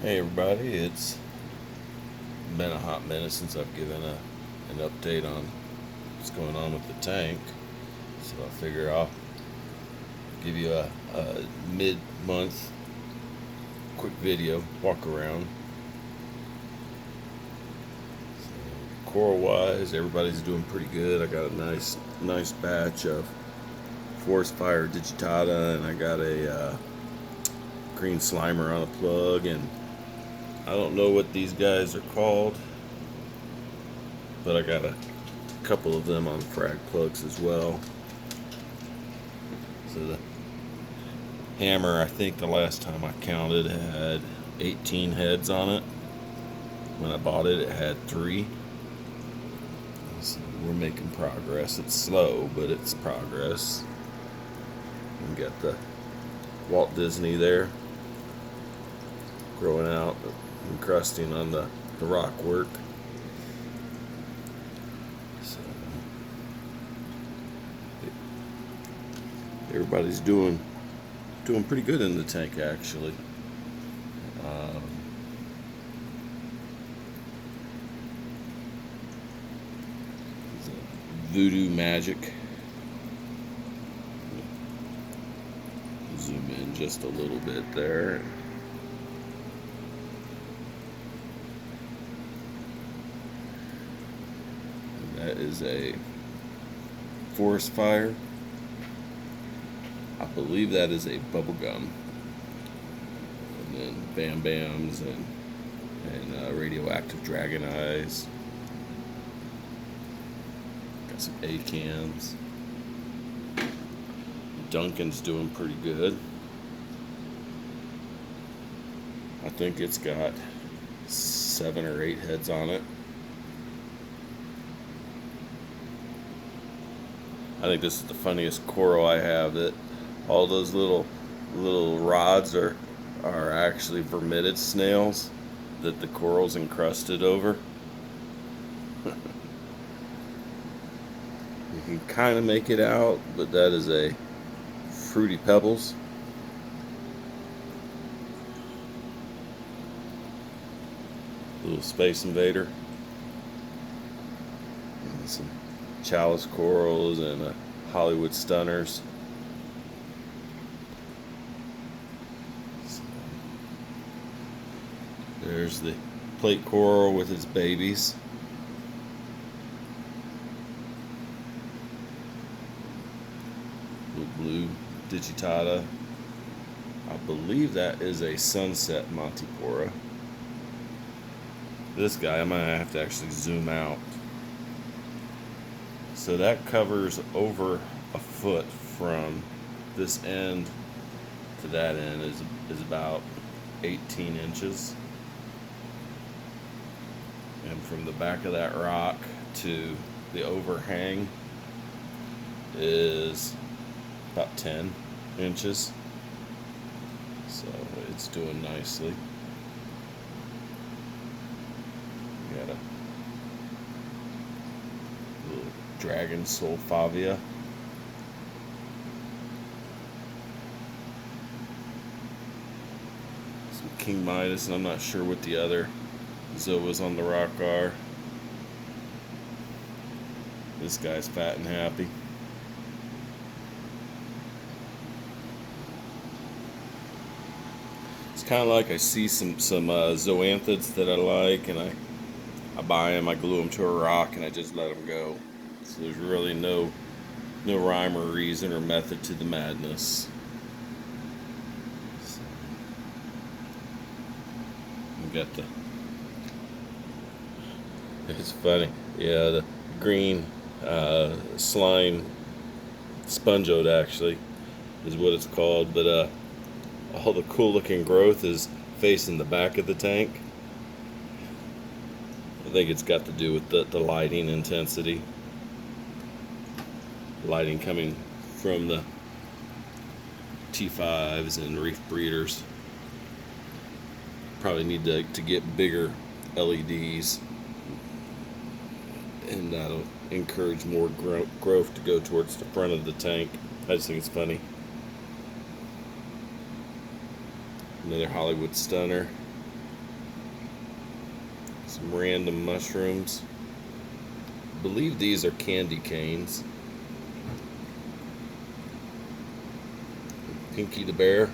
Hey everybody, it's been a hot minute since I've given an update on what's going on with the tank. So I figure I'll give you a mid-month quick video, walk around. So, coral wise, everybody's doing pretty good. I got a nice batch of Forest Fire digitata, and I got a green slimer on a plug, and I don't know what these guys are called, but I got a couple of them on frag plugs as well. So the hammer, I think the last time I counted, had 18 heads on it. When I bought it, it had 3. So we're making progress. It's slow, but it's progress. We got the Walt Disney there growing out, encrusting on the rock work. So everybody's doing pretty good in the tank, actually. Um, Voodoo Magic. Zoom in just a little bit there. And that is a Forest Fire. I believe that is a bubblegum. And then Bam Bams and radioactive Dragon Eyes. Got some A-cams. Duncan's doing pretty good. I think it's got 7 or 8 heads on it. I think this is the funniest coral I have. That all those little rods are actually vermitid snails that the coral's encrusted over. You can kind of make it out, but that is a Fruity Pebbles. Little Space Invader. And some Chalice corals and Hollywood Stunners. So, there's the plate coral with its babies. Little blue digitata. I believe that is a Sunset Montipora. This guy, I might have to actually zoom out. So that covers over a foot from this end to that end is about 18 inches. And from the back of that rock to the overhang is about 10 inches. So it's doing nicely. We got a little Dragon Sulfavia. Some King Midas, and I'm not sure what the other Zoas on the rock are. This guy's fat and happy. It's kind of like I see some zoanthids that I like, and I buy them, I glue them to a rock, and I just let them go. So there's really no rhyme or reason or method to the madness. So, we got the. It's funny, yeah. The green slime spongeote actually is what it's called, but all the cool looking growth is facing the back of the tank. I think it's got to do with the lighting intensity. Lighting coming from the T5s and reef breeders. Probably need to get bigger LEDs, and that'll encourage more growth to go towards the front of the tank. I just think it's funny. Another Hollywood Stunner. Some random mushrooms. I believe these are candy canes. Pinky the Bear.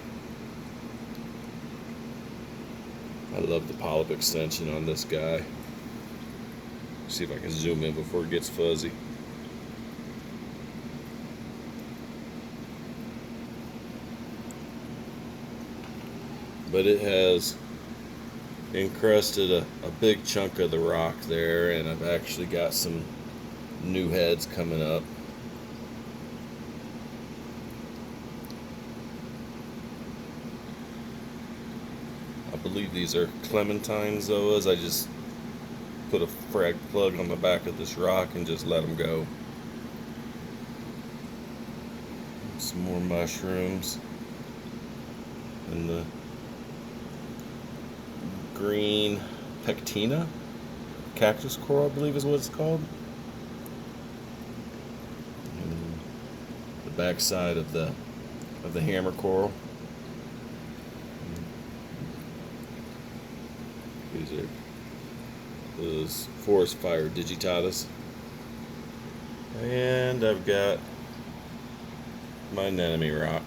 I love the polyp extension on this guy. See if I can zoom in before it gets fuzzy. But it has encrusted a big chunk of the rock there, and I've actually got some new heads coming up. I believe these are clementine zoas. I just put a frag plug on the back of this rock and just let them go. Some more mushrooms. And the green pectina cactus coral, I believe is what it's called. And the backside of the hammer coral. These are those forest fire digitatas. And I've got my anemone rock.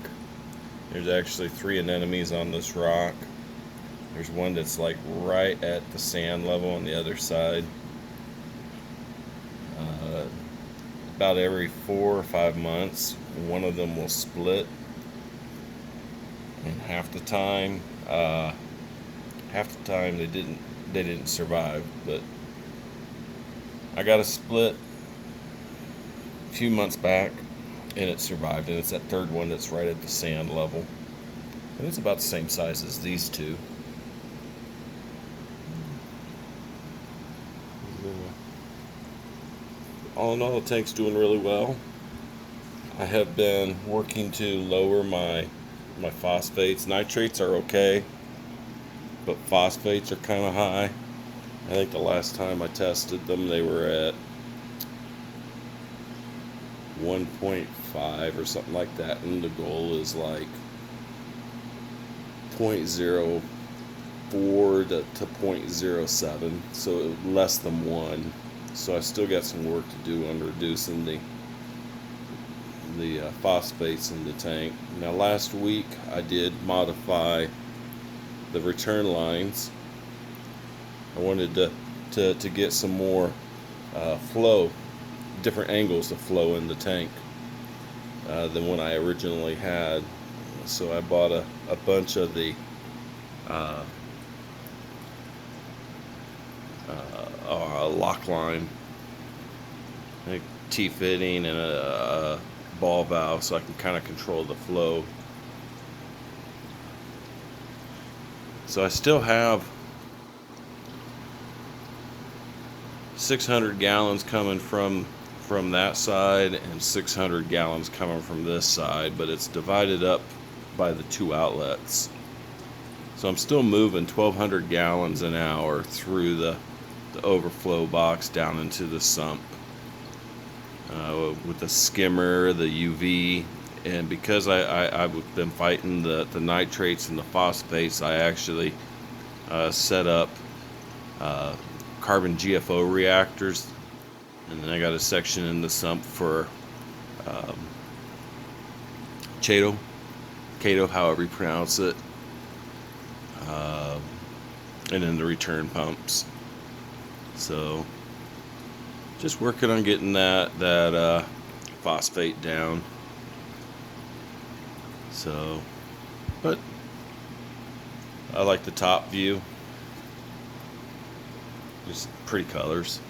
There's actually 3 anemones on this rock. There's one that's like right at the sand level on the other side. About every 4 or 5 months, one of them will split. And half the time they didn't survive. But I got a split a few months back, and it survived. And it's that third one that's right at the sand level, and it's about the same size as these two. All in all, the tank's doing really well. I have been working to lower my phosphates. Nitrates are okay, but phosphates are kind of high. I think the last time I tested them, they were at 1.5 or something like that, and the goal is like 0.04 to 0.07, so less than 1. So I still got some work to do on reducing the phosphates in the tank. Now last week I did modify the return lines. I wanted to get some more flow, different angles of flow in the tank than what I originally had. So I bought a bunch of the lock line, like T-fitting, and a ball valve, so I can kind of control the flow. So I still have 600 gallons coming from that side and 600 gallons coming from this side, but it's divided up by the 2 outlets. So I'm still moving 1,200 gallons an hour through the overflow box down into the sump with the skimmer, the UV, and because I've been fighting the nitrates and the phosphates, I actually set up carbon GFO reactors, and then I got a section in the sump for Chaeto, however you pronounce it, and then the return pumps. So just working on getting that phosphate down. So, but I like the top view. Just pretty colors.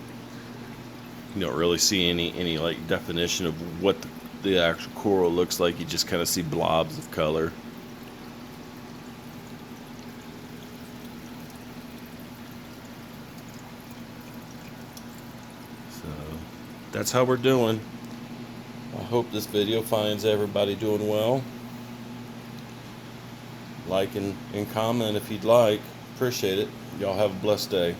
You don't really see any like definition of what the actual coral looks like. You just kind of see blobs of color. So that's how we're doing. I hope this video finds everybody doing well. Like and comment if you'd like. Appreciate it. Y'all have a blessed day.